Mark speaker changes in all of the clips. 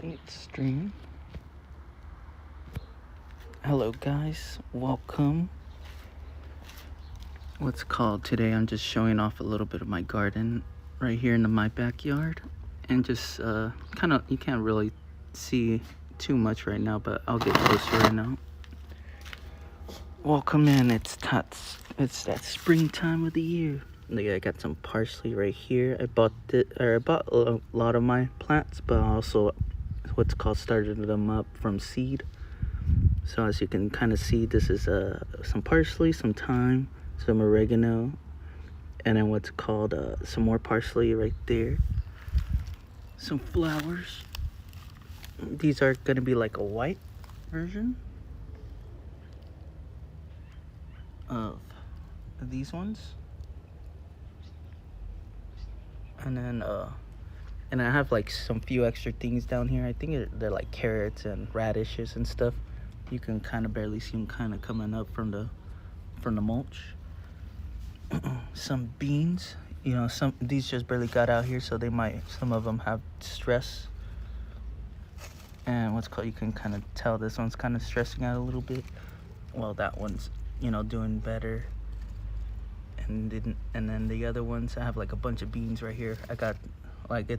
Speaker 1: It's streaming. Hello guys, welcome. What's called today, I'm just showing off a little bit of my garden right here in my backyard. And just kind of, you can't really see too much right now, but I'll get closer right now. Welcome in, it's that springtime of the year. Look, I got some parsley right here. I bought a lot of my plants, but I also what's called started them up from seed. So as you can kind of see, this is some parsley, some thyme, some oregano, and then what's called some more parsley right there. Some flowers. These are gonna be like a white version of these ones. And then and I have like some few extra things down here. I think they're like carrots and radishes and stuff. You can kind of barely see them kind of coming up from the mulch. Some beans, you know, these just barely got out here, so some of them have stress. And what's called, you can kind of tell this one's kind of stressing out a little bit. Well, that one's, you know, doing better. And then the other ones, I have like a bunch of beans right here. I got like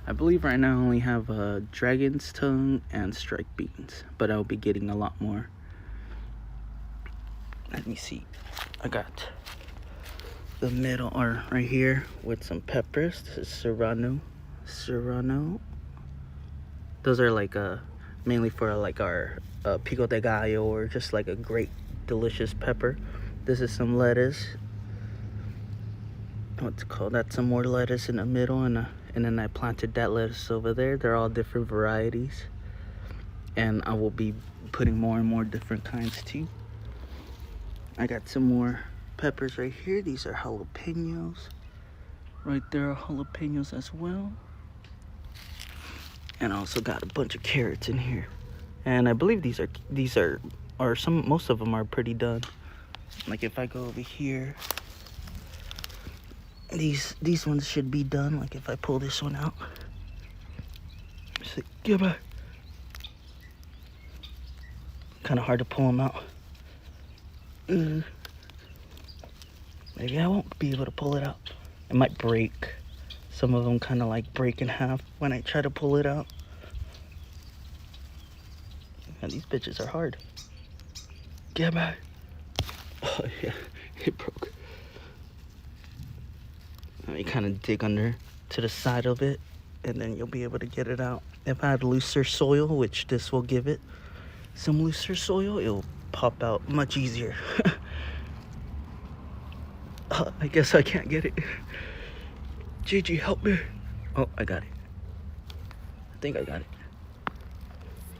Speaker 1: I believe right now I only have dragon's tongue and striped beans, but I'll be getting a lot more. Let me see. I got the middle or right here with some peppers. This is serrano. Those are like mainly for like our pico de gallo, or just like a great delicious pepper. This is some lettuce. What's it called? That's some more lettuce in the middle, and then I planted that lettuce over there. They're all different varieties, and I will be putting more and more different kinds too. I got some more peppers right here. These are jalapenos. Right there are jalapenos as well. And I also got a bunch of carrots in here. And I believe most of them are pretty done. Like if I go over here, these ones should be done. Like if I pull this one out, get back. Kind of hard to pull them out. Maybe I won't be able to pull it out. It might break. Some of them kind of like break in half when I try to pull it out. And these bitches are hard. Get back. Oh yeah, it broke. You kind of dig under to the side of it, and then you'll be able to get it out. If I had looser soil, which this will give it some looser soil, it'll pop out much easier. I guess I can't get it. Gigi, help me. Oh, I got it. I think I got it.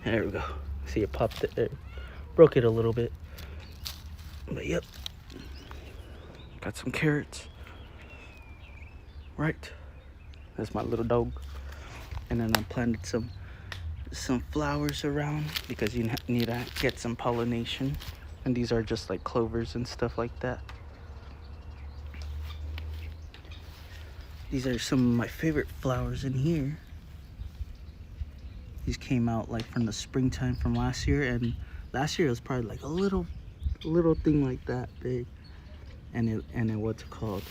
Speaker 1: There we go. See, it popped it. Broke it a little bit. But yep. Got some carrots. Right. That's my little dog. And then I planted some flowers around because you need to get some pollination. And these are just like clovers and stuff like that. These are some of my favorite flowers in here. These came out like from the springtime from last year, and last year it was probably like a little thing like that big. And it what's it called?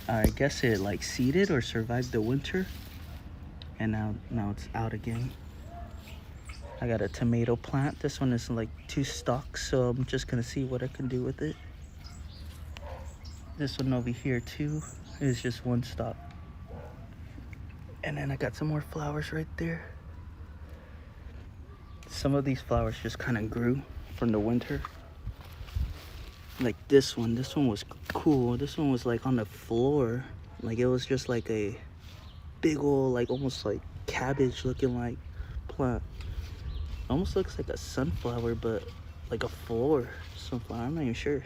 Speaker 1: I guess it like seeded or survived the winter, and now it's out again. I got a tomato plant. This one is like 2 stalks, so I'm just gonna see what I can do with it. This one over here too is just 1 stalk. And then I got some more flowers right there. Some of these flowers just kind of grew from the winter. Like this one was cool. This one was like on the floor. Like it was just like a big old, like almost like cabbage looking like plant. Almost looks like a sunflower, but like a floor sunflower. I'm not even sure.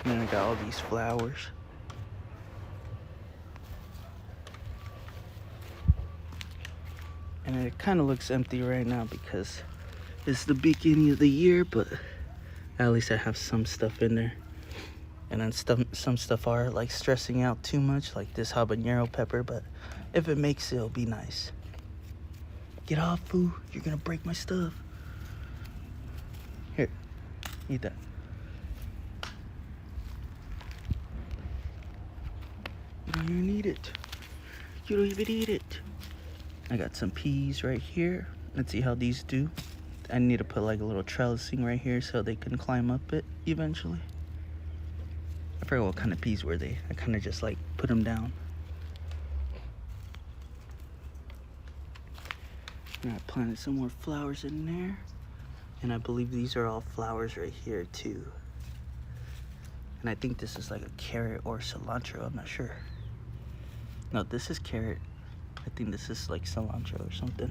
Speaker 1: And then I got all these flowers. And it kind of looks empty right now because it's the beginning of the year, but at least I have some stuff in there. And then some stuff are like stressing out too much, like this habanero pepper, but if it makes it, it'll be nice. Get off, fool. You're gonna break my stuff. Here, eat that. You don't even eat it. You don't even eat it. I got some peas right here. Let's see how these do. I need to put like a little trellising right here so they can climb up it eventually. I forgot what kind of peas were they. I kind of just like put them down. And I planted some more flowers in there. And I believe these are all flowers right here too. And I think this is like a carrot or cilantro, I'm not sure. No, this is carrot. I think this is like cilantro or something.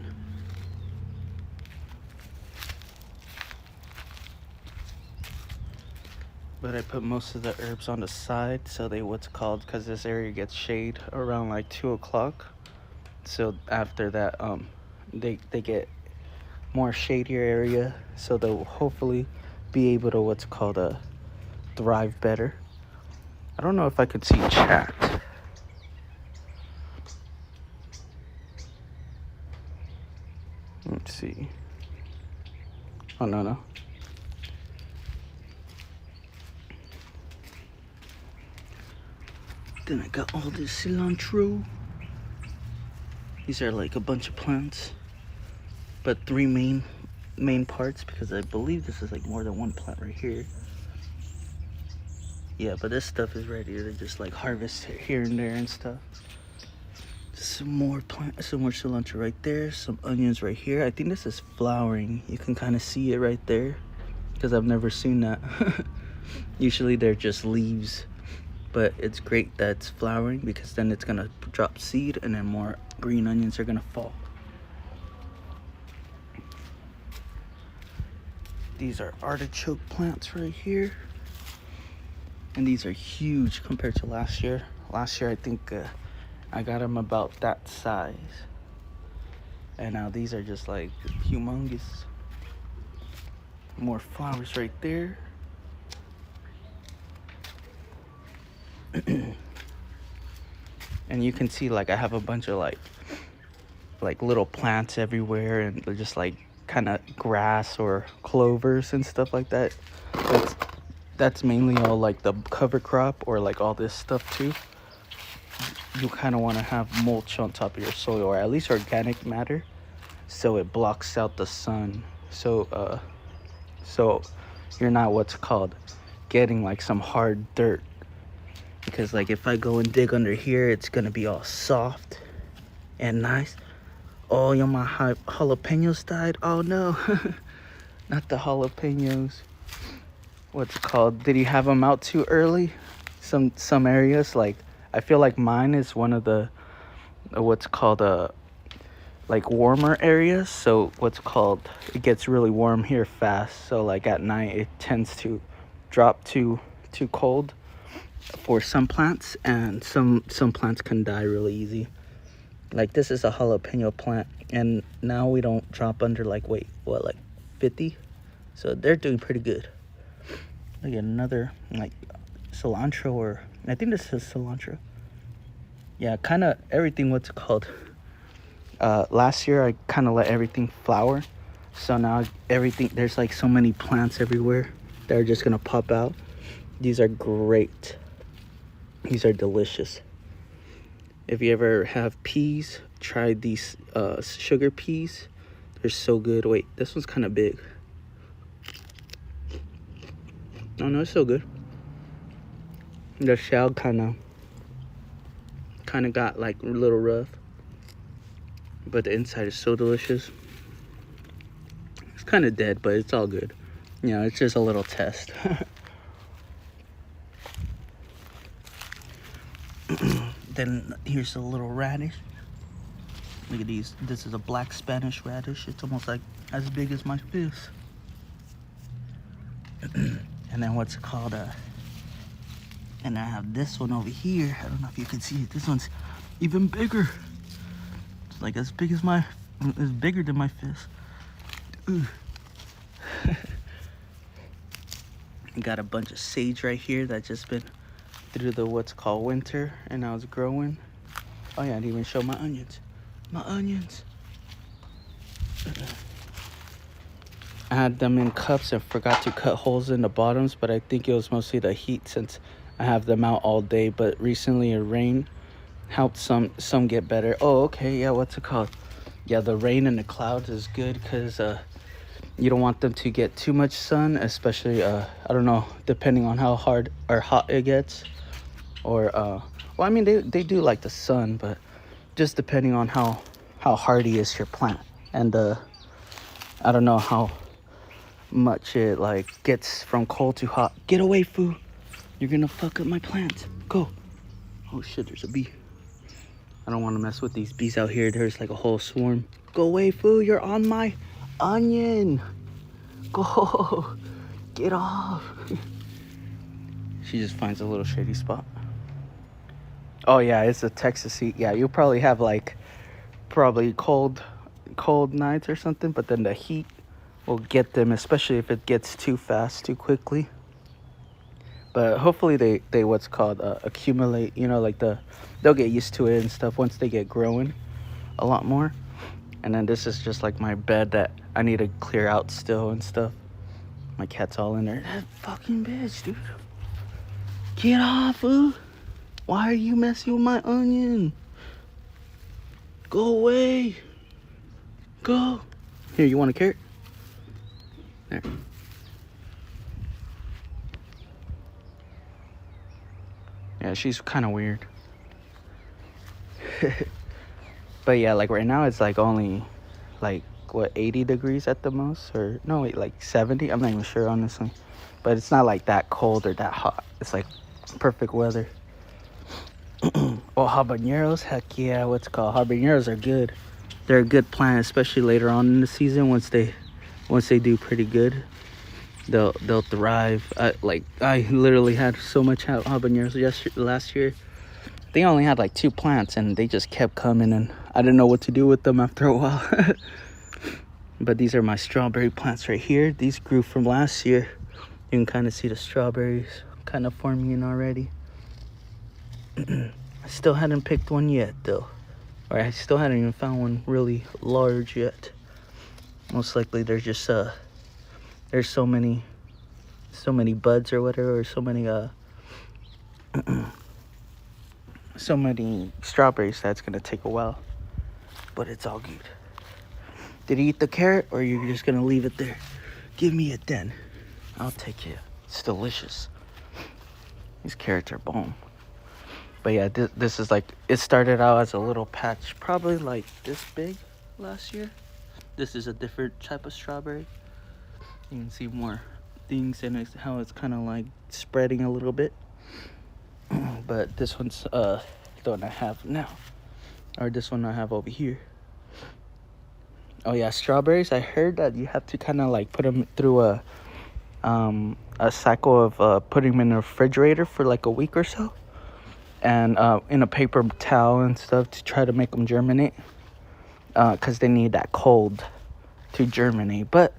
Speaker 1: But I put most of the herbs on the side so they because this area gets shade around like 2 o'clock. So after that, they get more shadier area, so they'll hopefully be able to thrive better. I don't know if I could see chat. Let's see. Oh, no. Then I got all this cilantro. These are like a bunch of plants, but 3 main parts, because I believe this is like more than one plant right here. Yeah, but this stuff is ready to just like harvest here and there and stuff. Some more cilantro right there. Some onions right here. I think this is flowering. You can kind of see it right there, because I've never seen that. Usually they're just leaves, but it's great that it's flowering, because then it's gonna drop seed and then more green onions are gonna fall. These are artichoke plants right here, and these are huge compared to last year. Last year I think I got them about that size, and now these are just like humongous. More flowers right there. And you can see like I have a bunch of like little plants everywhere, and they're just like kind of grass or clovers and stuff like that. That's mainly all like the cover crop, or like all this stuff too. You kind of want to have mulch on top of your soil, or at least organic matter, so it blocks out the sun. So you're not getting like some hard dirt. Because like if I go and dig under here, it's gonna be all soft and nice. Oh, yo, my jalapenos died. Oh no. Not the jalapenos. Did he have them out too early? Some areas, like I feel like mine is one of the like warmer areas. So it gets really warm here fast. So like at night it tends to drop too cold for some plants, and some plants can die really easy. Like this is a jalapeno plant, and now we don't drop under like 50, so they're doing pretty good. Look at another like cilantro, or I think this is cilantro. Yeah, kind of everything last year I kind of let everything flower, so now there's like so many plants everywhere that are just gonna pop out. These are great. These are delicious. If you ever have peas, try these sugar peas. They're so good. Wait, this one's kind of big. Oh no, it's so good. The shell kind of got like a little rough, but the inside is so delicious. It's kind of dead, but it's all good. You know, it's just a little test. Then here's a little radish. Look at these. This is a black Spanish radish. It's almost like as big as my fist. And then and I have this one over here. I don't know if you can see it. This one's even bigger. It's like it's bigger than my fist. Ooh. I got a bunch of sage right here that just been through the what's called winter, and now it's growing. Oh yeah, I didn't even show my onions. My onions. I had them in cups and forgot to cut holes in the bottoms, but I think it was mostly the heat since I have them out all day. But recently a rain helped some get better. Oh, okay, yeah, what's it called? Yeah, the rain and the clouds is good because you don't want them to get too much sun, especially I don't know, depending on how hard or hot it gets. Or well, I mean they do like the sun, but just depending on how hardy is your plant. And I don't know how much it like gets from cold to hot. Get away, Foo. You're gonna fuck up my plant. Go. Oh shit, there's a bee. I don't want to mess with these bees out here. There's like a whole swarm. Go away, Foo. You're on my onion. Go. Get off. She just finds a little shady spot. Oh yeah, it's a Texas heat. Yeah, you'll probably have like cold nights or something, but then the heat will get them, especially if it gets too fast too quickly. But hopefully they what's called accumulate, you know, like they'll get used to it and stuff once they get growing a lot more. And then this is just like my bed that I need to clear out still and stuff. My cat's all in there. That fucking bitch, dude. Get off, ooh. Why are you messing with my onion? Go away. Go. Here, you want a carrot? There. Yeah, she's kind of weird. But yeah, like right now it's like only like what 80 degrees at the most, or no wait, like 70. I'm not even sure honestly, but it's not like that cold or that hot. It's like perfect weather. Oh, habaneros, heck yeah, what's it called? Habaneros are good. They're a good plant, especially later on in the season. Once they do pretty good, they'll thrive. I literally had so much habaneros last year. They only had like 2 plants and they just kept coming, and I didn't know what to do with them after a while. But these are my strawberry plants right here. These grew from last year. You can kind of see the strawberries kind of forming in already. I still hadn't picked one yet though, or I still hadn't even found one really large yet. Most likely there's just there's so many buds or whatever, or so many so many strawberries that's gonna take a while, but it's all good. Did he eat the carrot, or you're just gonna leave it there? Give me it then. I'll take it. It's delicious. These carrots are bomb. But yeah, this is like, it started out as a little patch, probably like this big last year. This is a different type of strawberry. You can see more things in it, how it's kind of like spreading a little bit. But this one's the one I have now, or this one I have over here. Oh yeah, strawberries. I heard that you have to kind of like put them through a cycle of putting them in the refrigerator for like a week or so, and in a paper towel and stuff to try to make them germinate, because they need that cold to germinate. But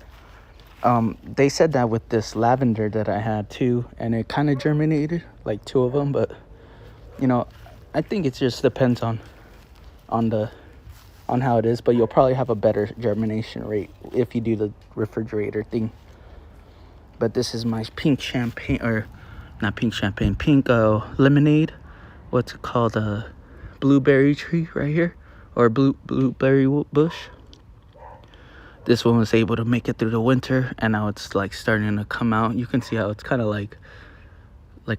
Speaker 1: they said that with this lavender that I had too, and it kind of germinated, like 2 of them. But you know, I think it just depends on how it is, but you'll probably have a better germination rate if you do the refrigerator thing. But this is my pink champagne, or not pink champagne, pink lemonade. What's it called? Blueberry tree right here, or blueberry bush. This one was able to make it through the winter, and now it's like starting to come out. You can see how it's kind of like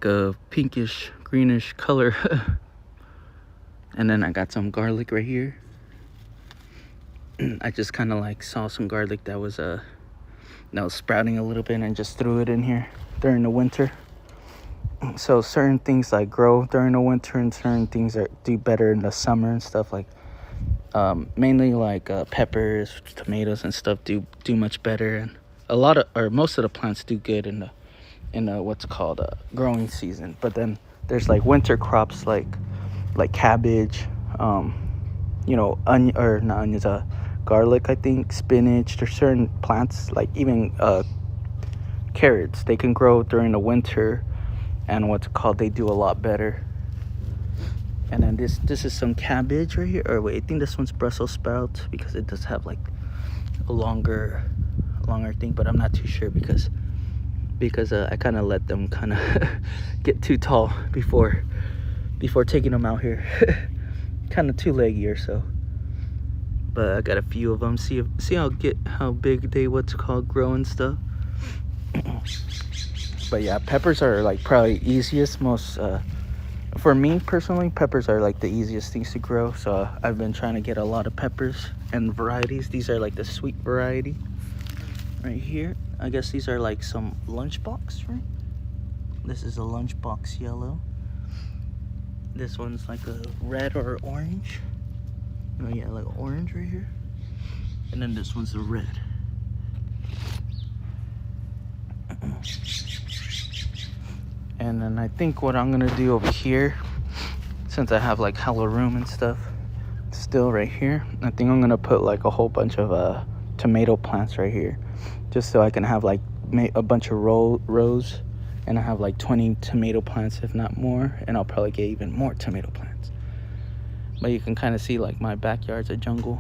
Speaker 1: a pinkish greenish color. And then I got some garlic right here. I just kind of like saw some garlic that was sprouting a little bit, and just threw it in here during the winter. So certain things like grow during the winter, and certain things do better in the summer and stuff. Like mainly like peppers, tomatoes, and stuff do much better, and most of the plants do good in the what's called growing season. But then there's like winter crops like cabbage, you know, not onions, garlic, I think, spinach. There's certain plants, like even carrots. They can grow during the winter, and they do a lot better. And then this is some cabbage right here. Or wait, I think this one's Brussels sprouts because it does have like a longer thing, but I'm not too sure because I kind of let them kind of get too tall before taking them out here. Kind of too leggy or so. But I got a few of them. See how big they grow and stuff. But yeah, peppers are like probably easiest, most for me personally, peppers are like the easiest things to grow. So I've been trying to get a lot of peppers and varieties. These are like the sweet variety right here. I guess these are like some lunchbox, right? This is a lunchbox yellow. This one's like a red or orange. Oh yeah, like orange right here. And then this one's a red. And then I think what I'm gonna do over here, since I have like hella room and stuff still right here, I think I'm gonna put like a whole bunch of tomato plants right here, just so I can have like a bunch of rows, and I have like 20 tomato plants, if not more, and I'll probably get even more tomato plants. But you can kind of see like my backyard's a jungle.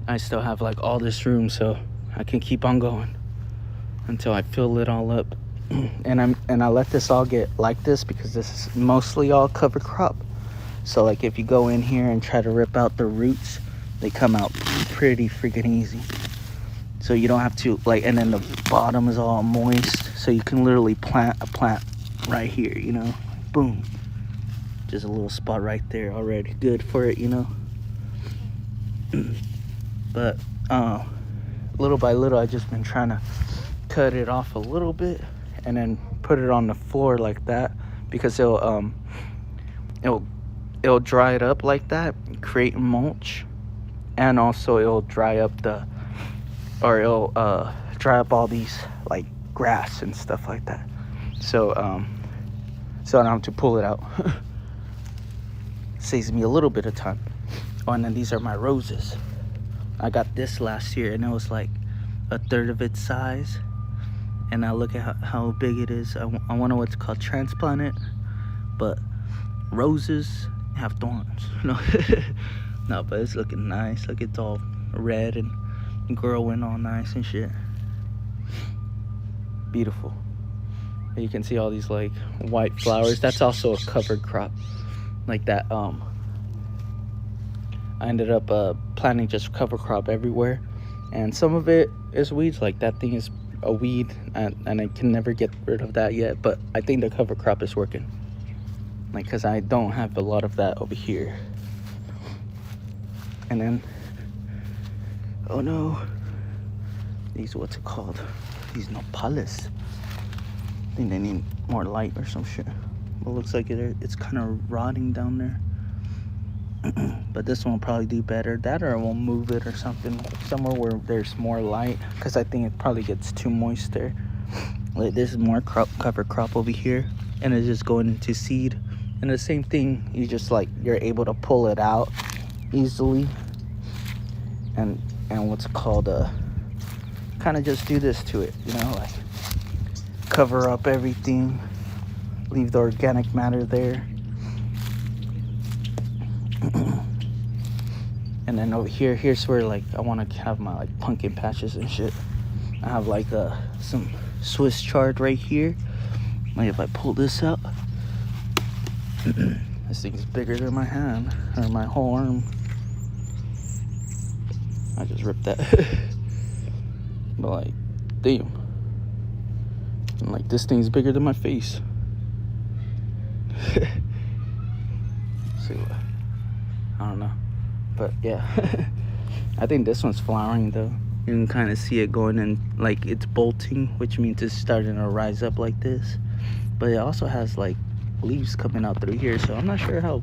Speaker 1: I still have like all this room, so I can keep on going until I fill it all up. And I let this all get like this because this is mostly all cover crop. So like if you go in here and try to rip out the roots, they come out pretty freaking easy. So you don't have to like, and then the bottom is all moist, so you can literally plant a plant right here, you know, boom, just a little spot right there already good for it, you know. But little by little, I just been trying to cut it off a little bit and then put it on the floor like that, because it'll dry it up like that, create mulch, and also it'll dry up all these like grass and stuff like that. So I don't have to pull it out. Saves me a little bit of time. Oh, and then these are my roses. I got this last year and it was like a third of its size. And now look at how big it is. I wonder what's called transplanted, but roses have thorns. No, but it's looking nice. Like it's all red and growing all nice and shit. Beautiful. And you can see all these like white flowers. That's also a covered crop. Like that. I ended up planting just cover crop everywhere, and some of it is weeds. Like that thing is a weed, and I can never get rid of that yet, but I think the cover crop is working, like because I don't have a lot of that over here. And then, oh no, these, what's it called, these nopales, I think they need more light or some shit. It looks like it's kind of rotting down there. But this one will probably do better. That, or we'll move it or something somewhere where there's more light, because I think it probably gets too moist there. Like this is more cover crop over here, and it's just going into seed. And the same thing, you just like, you're able to pull it out easily, and what's called kind of just do this to it, you know, like cover up everything, leave the organic matter there. And then over here, here's where like I want to have my like pumpkin patches and shit. I have like some Swiss chard right here. Like if I pull this out, this thing's bigger than my hand or my whole arm. I just ripped that. But like, damn. And like this thing's bigger than my face. See what? I don't know, but yeah. I think this one's flowering though. You can kind of see it going in, like it's bolting, which means it's starting to rise up like this. But it also has like leaves coming out through here, so I'm not sure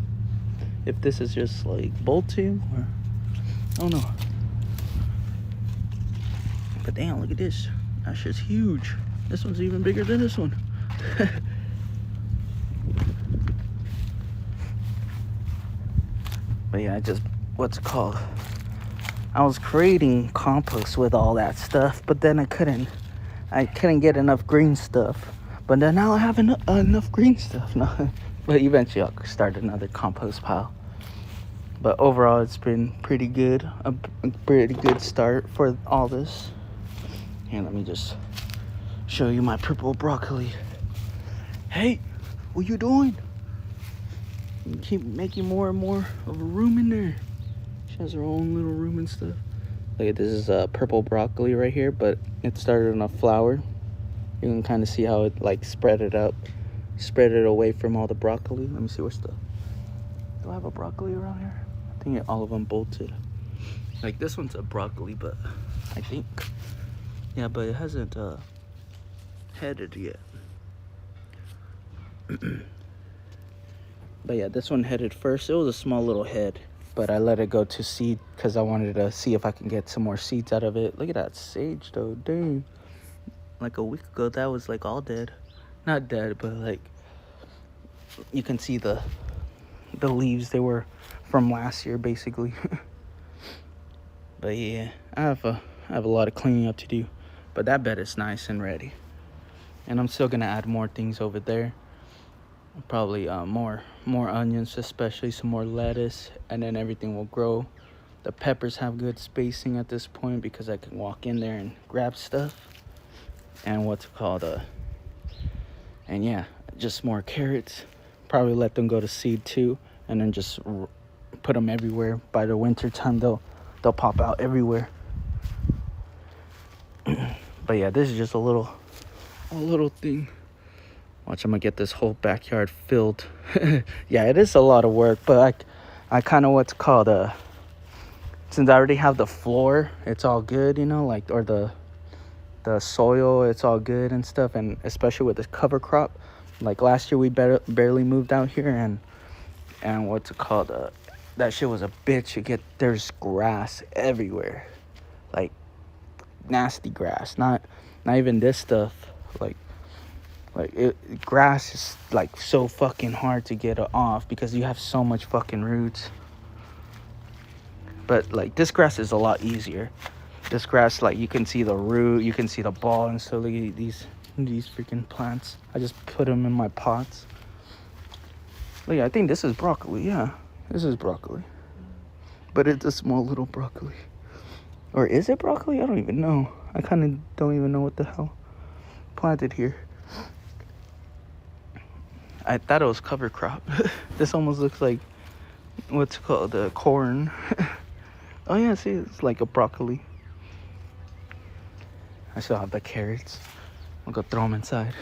Speaker 1: if this is just like bolting or I don't know. But damn, look at this. That shit's huge. This one's even bigger than this one. But yeah, I was creating compost with all that stuff, but then I couldn't I couldn't get enough green stuff. But then now I have enough green stuff. No. But eventually I'll start another compost pile. But overall, it's been pretty good. A pretty good start for all this. Here, let me just show you my purple broccoli. Hey, what you doing? You keep making more and more of a room in there. She has her own little room and stuff. Look at this, is a purple broccoli right here, but it started on a flower. You can kind of see how it like spread it away from all the broccoli. Let me see what's the. Do I have a broccoli around here? I think all of them bolted. Like this one's a broccoli, but I think, yeah, but it hasn't headed yet. But yeah, this one headed first. It was a small little head, but I let it go to seed because I wanted to see if I can get some more seeds out of it. Look at that sage though, dang. Like a week ago, that was like all dead. Not dead, but like you can see the leaves. They were from last year, basically. But yeah, I have a lot of cleaning up to do. But that bed is nice and ready. And I'm still gonna add more things over there. Probably more onions, especially some more lettuce, and then everything will grow. The peppers have good spacing at this point because I can walk in there and grab stuff. And what's it called? And yeah, just more carrots. Probably let them go to seed too, and then just put them everywhere. By the winter time, they'll pop out everywhere. But yeah, this is just a little thing. Watch, I'm gonna get this whole backyard filled. Yeah, it is a lot of work, but I kind of what's called since I already have the floor, it's all good, you know, like, or the soil, it's all good and stuff. And especially with this cover crop, like last year we barely moved out here, and what's it called, that shit was a bitch. There's grass everywhere, like nasty grass, not even this stuff, grass is like so fucking hard to get off because you have so much fucking roots. But like this grass is a lot easier. This grass, like you can see the root, you can see the ball and stuff. Look at these freaking plants. I just put them in my pots. Look, I think this is broccoli. Yeah, this is broccoli, but it's a small little broccoli. Or is it broccoli? I don't even know. I kind of don't even know what the hell planted here. I thought it was cover crop. This almost looks like what's called corn. Oh yeah, see, it's like a broccoli. I still have the carrots. I'll go throw them inside.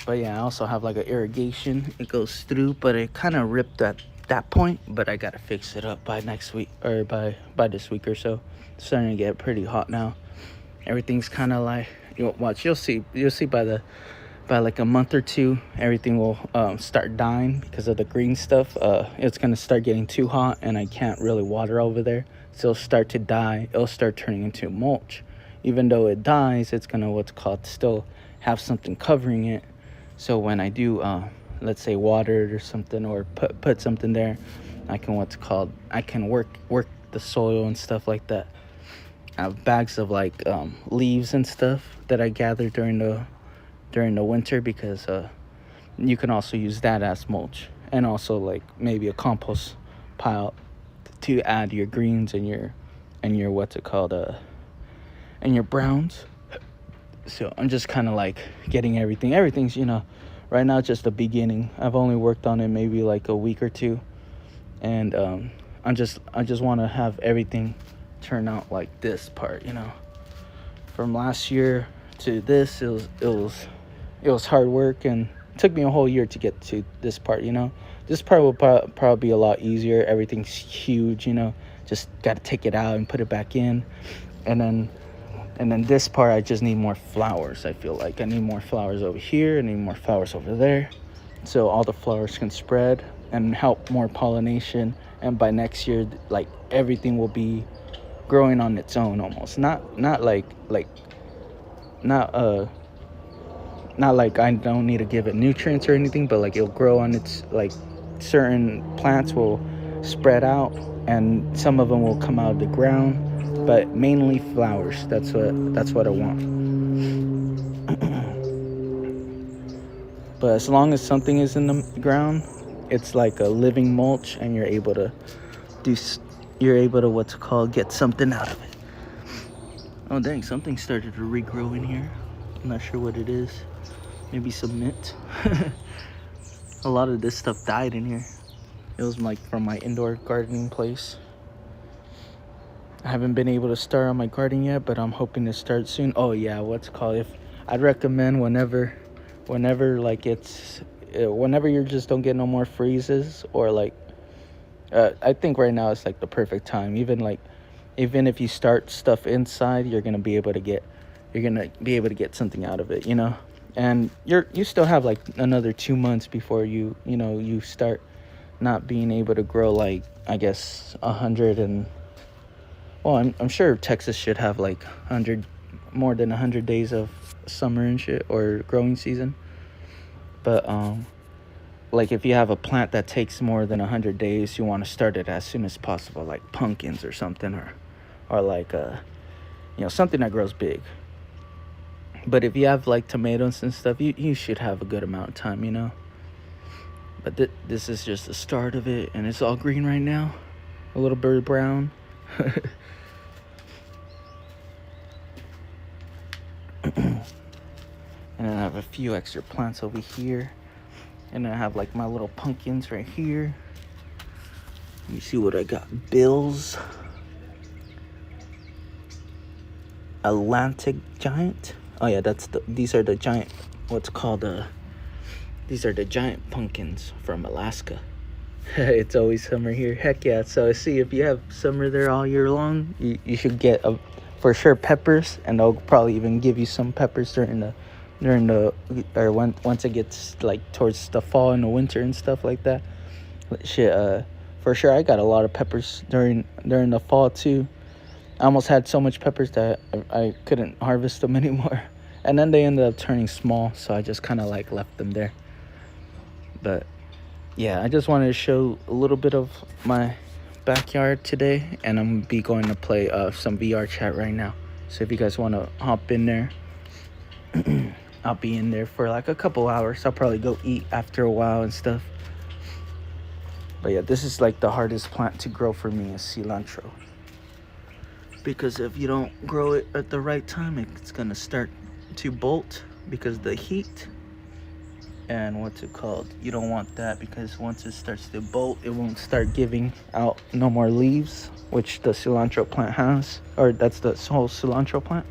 Speaker 1: But yeah, I also have like an irrigation. It goes through, but it kind of ripped at that point. But I gotta fix it up by next week, or by this week or so. It's starting to get pretty hot now. Everything's kind of like, you'll see by like a month or two, everything will start dying because of the green stuff. It's gonna start getting too hot, and I can't really water over there, so it'll start to die. It'll start turning into mulch. Even though it dies, it's gonna what's called still have something covering it. So when I do, let's say water it or something, or put something there, I can work the soil and stuff like that. I have bags of like leaves and stuff that I gather during the winter, because you can also use that as mulch, and also like maybe a compost pile to add your greens and your what's it called and your browns. So I'm just kind of like getting everything's, you know, right now it's just the beginning. I've only worked on it maybe like a week or two, and I just want to have everything turn out like this part, you know. From last year to this, it was hard work, and it took me a whole year to get to this part, you know. This part will probably be a lot easier. Everything's huge, you know. Just got to take it out and put it back in, and then this part, I just need more flowers. I feel like I need more flowers over here. I need more flowers over there, so all the flowers can spread and help more pollination. And by next year, like everything will be growing on its own almost. Not like I don't need to give it nutrients or anything, but like it'll grow on its, like certain plants will spread out, and some of them will come out of the ground, but mainly flowers. That's what I want. But as long as something is in the ground, it's like a living mulch, and you're able to what's it called, get something out of it. Oh dang, something started to regrow in here. I'm not sure what it is. Maybe some mint. A lot of this stuff died in here. It was like from my indoor gardening place. I haven't been able to start on my garden yet, but I'm hoping to start soon. Oh yeah, what's it called? If I'd recommend whenever like whenever you just don't get no more freezes, or like I think right now it's like the perfect time. Even if you start stuff inside, you're gonna be able to get something out of it, you know. And you still have like another 2 months before you start not being able to grow, like, I guess 100 and, well, I'm sure Texas should have like more than 100 days of summer and shit, or growing season. But like if you have a plant that takes more than 100 days, you want to start it as soon as possible, like pumpkins or something, or like something that grows big. But if you have like tomatoes and stuff, you should have a good amount of time, you know. But this is just the start of it, and it's all green right now, a little bit brown. And then I have a few extra plants over here, and then I have like my little pumpkins right here. Let me see what I got. Bill's Atlantic Giant. Oh yeah, these are the giant, these are the giant pumpkins from Alaska. It's always summer here. Heck yeah. So see, if you have summer there all year long, you should get for sure peppers, and they'll probably even give you some peppers once it gets like towards the fall and the winter and stuff like that. Shit, for sure I got a lot of peppers during the fall too. I almost had so much peppers that I couldn't harvest them anymore. And then they ended up turning small, so I just kind of like left them there. But yeah, I just wanted to show a little bit of my backyard today, and I'm gonna be going to play some VR chat right now. So if you guys want to hop in there, I'll be in there for like a couple hours. I'll probably go eat after a while and stuff. But yeah, this is like the hardest plant to grow for me, is cilantro. Because if you don't grow it at the right time, it's gonna start to bolt because of the heat. And what's it called? You don't want that, because once it starts to bolt, it won't start giving out no more leaves, which the cilantro plant has, or that's the whole cilantro plant.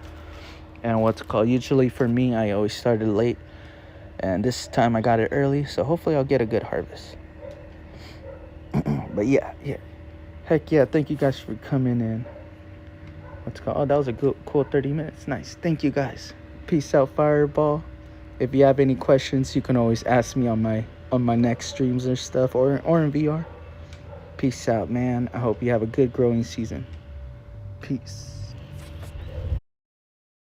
Speaker 1: And what's it called? Usually for me, I always started late, and this time I got it early, so hopefully I'll get a good harvest. But yeah, heck yeah, thank you guys for coming in. What's it called? Oh, that was a cool 30 minutes. Nice. Thank you guys. Peace out, Fireball. If you have any questions, you can always ask me on my next streams or stuff, or in VR. Peace out, man. I hope you have a good growing season. Peace.